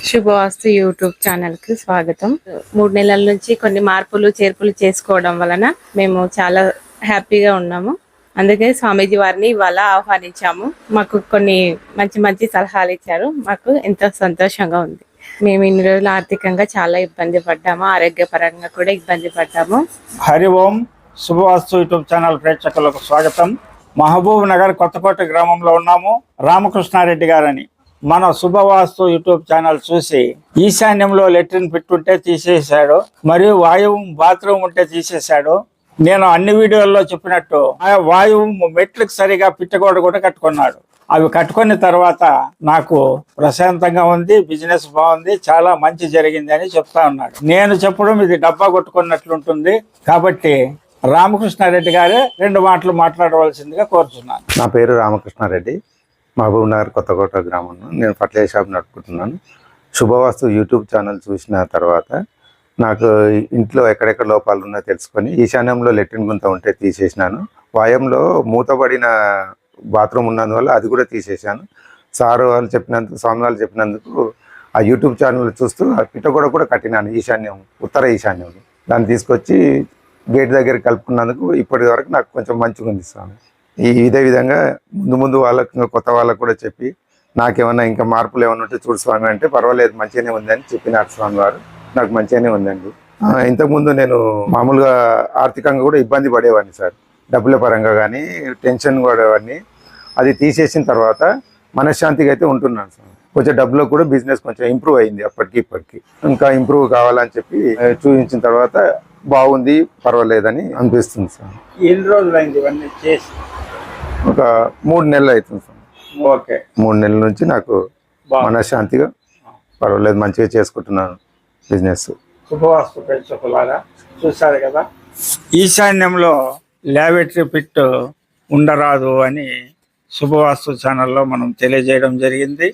శుభవాస్తు YouTube channel కి స్వాగతం. 3 నెలల నుంచి కొన్ని మార్పులు చేర్పులు చేసుకోవడం వలన మేము చాలా హ్యాపీగా ఉన్నాము. అందుకే స్వామీజీ వారిని ఇవాళ ఆహ్వానించాము. మాకు కొన్ని మంచి మంచి సలహాలు ఇచ్చారు. మాకు ఎంతో సంతోషంగా ఉంది. మేము ఇన్ని రోజులు ఆర్థికంగా చాలా ఇబ్బంది పడ్డాము, ఆరోగ్యపరంగా కూడా ఇబ్బంది పడ్డాము. హరి ఓం. శుభవాస్తు యూట్యూబ్ ఛానల్ ప్రేక్షకులకు స్వాగతం. మహబూబ్ నగర్ కొత్తకోట గ్రామంలో ఉన్నాము. రామకృష్ణారెడ్డి గారని మన శుభవాస్తు యూట్యూబ్ ఛానల్ చూసి ఈశాన్యంలో లెట్రిన్ పెట్టుంటే తీసేశాడు, మరియు వాయువు బాత్రూమ్ ఉంటే తీసేశాడు. నేను అన్ని వీడియోల్లో చెప్పినట్టు ఆ వాయువు మెట్లకు సరిగా పిట్టగోడ కూడా కట్టుకున్నాడు. అవి కట్టుకున్న తర్వాత నాకు ప్రశాంతంగా ఉంది, బిజినెస్ బాగుంది, చాలా మంచి జరిగింది అని చెప్తా ఉన్నాడు. నేను చెప్పడం ఇది డబ్బా కొట్టుకున్నట్లుంటుంది. కాబట్టి రామకృష్ణారెడ్డి గారే 2 మాటలు మాట్లాడవలసిందిగా కోరుతున్నాను. నా పేరు రామకృష్ణారెడ్డి, మహబూబ్ నగర్ కొత్తకోట గ్రామంలో నేను ఫర్టిలైజర్ షాప్ నడుపుకుంటున్నాను. శుభవాస్తు యూట్యూబ్ ఛానల్ చూసిన తర్వాత నాకు ఇంట్లో ఎక్కడెక్కడ లోపాలు ఉన్నాయో తెలుసుకొని ఈశాన్యంలో లెట్రిన్ గుంత ఉంటే తీసేసినాను. వాయంలో మూతబడిన బాత్రూమ్ ఉన్నందువల్ల అది కూడా తీసేసాను. సారు వాళ్ళు చెప్పినందుకు, స్వామి వాళ్ళు చెప్పినందుకు ఆ యూట్యూబ్ ఛానల్ చూస్తూ ఆ పిట్టగోడ కూడా కట్టినాను ఈశాన్యం, ఉత్తర ఈశాన్యంలో. దాన్ని తీసుకొచ్చి గేట్ దగ్గర కలుపుకున్నందుకు ఇప్పటి వరకు నాకు కొంచెం మంచిగా ఉంది స్వామి. ఇదే విధంగా ముందు వాళ్ళకు, కొత్త వాళ్ళకు కూడా చెప్పి నాకేమన్నా ఇంకా మార్పులు ఏమన్నా ఉంటే చూడు స్వామి అంటే పర్వాలేదు మంచిగానే ఉందని చెప్పినారు స్వామి వారు. నాకు మంచిగానే ఉందండి. ఇంతకుముందు నేను మామూలుగా ఆర్థికంగా కూడా ఇబ్బంది పడేవాడిని సార్, డబ్బుల పరంగా కానీ టెన్షన్ పడేవాడిని. అది తీసేసిన తర్వాత మనశ్శాంతిగా అయితే ఉంటున్నాను సార్. కొంచెం డబ్బులో కూడా బిజినెస్ కొంచెం ఇంప్రూవ్ అయింది అప్పటికి ఇప్పటికి. ఇంకా ఇంప్రూవ్ కావాలని చెప్పి చూపించిన తర్వాత బాగుంది, పర్వాలేదని అనిపిస్తుంది సార్. ఎన్ని రోజులు అయింది ఇవన్నీ చేసి? ఒక 3 నెలలు అవుతుంది సార్. ఓకే. 3 నెలల నుంచి నాకు మనశ్శాంతిగా పర్వాలేదు, మంచిగా చేసుకుంటున్నాను బిజినెస్. శుభవాస్తు ప్రేక్షకులారా చూశారు కదా, ఈశాన్యంలో ల్యాబొరేటరీ పిట్ ఉండరాదు అని శుభవాస్తు ఛానల్లో మనం తెలియజేయడం జరిగింది.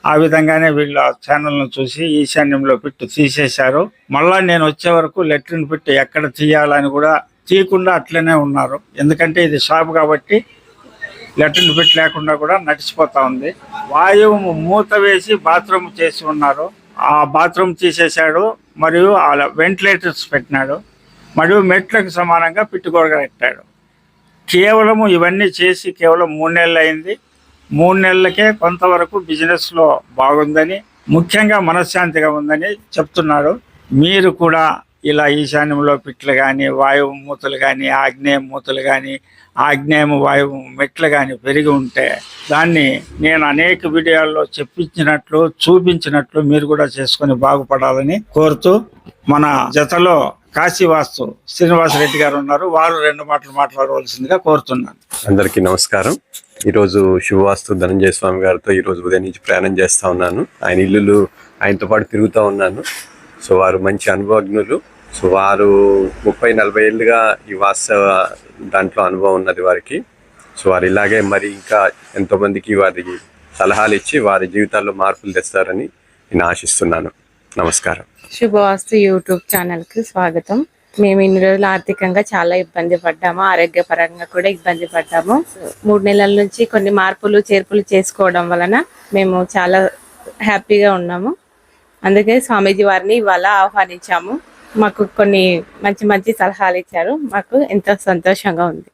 ఆ విధంగానే వీళ్ళ ఛానల్ను చూసి ఈశాన్యంలో పిట్టు తీసేశారు. మళ్ళా నేను వచ్చే వరకు లెట్రిన్ పిట్టు ఎక్కడ తీయాలని కూడా తీయకుండా అట్లనే ఉన్నారు. ఎందుకంటే ఇది షాప్ కాబట్టి లెట్రిన్ పిట్ లేకుండా కూడా నడిచిపోతా ఉంది. వాయువు మూత వేసి బాత్రూమ్ చేసి ఉన్నారు. ఆ బాత్రూమ్ తీసేశాడు, మరియు ఆ వెంటిలేటర్స్ పెట్టినాడు, మరియు మెట్లకు సమానంగా పిట్టుగోడ పెట్టాడు. కేవలము ఇవన్నీ చేసి కేవలం 3 నెలలు అయింది. 3 నెలలకే కొంతవరకు బిజినెస్లో బాగుందని, ముఖ్యంగా మనశ్శాంతిగా ఉందని చెప్తున్నాడు. మీరు కూడా ఇలా ఈశాన్యంలో పిట్లు కానీ, వాయువు మూతలు కానీ, ఆగ్నేయ మూతలు కానీ, ఆగ్నేయము వాయువు మెట్లు కానీ పెరిగి ఉంటే దాన్ని నేను అనేక వీడియోల్లో చెప్పించినట్లు, చూపించినట్లు మీరు కూడా చేసుకొని బాగుపడాలని కోరుతూ, మన జతలో కాశీవాస్తు శ్రీనివాసరెడ్డి గారు ఉన్నారు. వారు 2 మాటలు మాట్లాడవలసిందిగా కోరుతున్నాను. అందరికీ నమస్కారం. ఈరోజు శుభవాస్తు ధనంజయ స్వామి గారితో ఈరోజు ఉదయం నుంచి ప్రయాణం చేస్తూ ఉన్నాను. ఆయన ఇల్లులు ఆయనతో పాటు తిరుగుతూ ఉన్నాను. సో వారు మంచి అనుభవజ్ఞులు. సో వారు 30-40 ఏళ్ళుగా ఈ వాస్తవ దాంట్లో అనుభవం ఉన్నది వారికి. సో వారు ఇలాగే మరి ఇంకా ఎంతోమందికి వారి సలహాలు ఇచ్చి వారి జీవితాల్లో మార్పులు తెస్తారని నేను ఆశిస్తున్నాను. నమస్కారం. శుభవాస్తు యూట్యూబ్ ఛానల్ కి స్వాగతం. మేము ఇన్ని రోజులు ఆర్థికంగా చాలా ఇబ్బంది పడ్డాము, ఆరోగ్యపరంగా కూడా ఇబ్బంది పడ్డాము. 3 నెలల నుంచి కొన్ని మార్పులు చేర్పులు చేసుకోవడం వలన మేము చాలా హ్యాపీగా ఉన్నాము. అందుకే స్వామీజీ వారిని ఇవాళ ఆహ్వానించాము. మాకు కొన్ని మంచి మంచి సలహాలు ఇచ్చారు. మాకు ఎంతో సంతోషంగా ఉంది.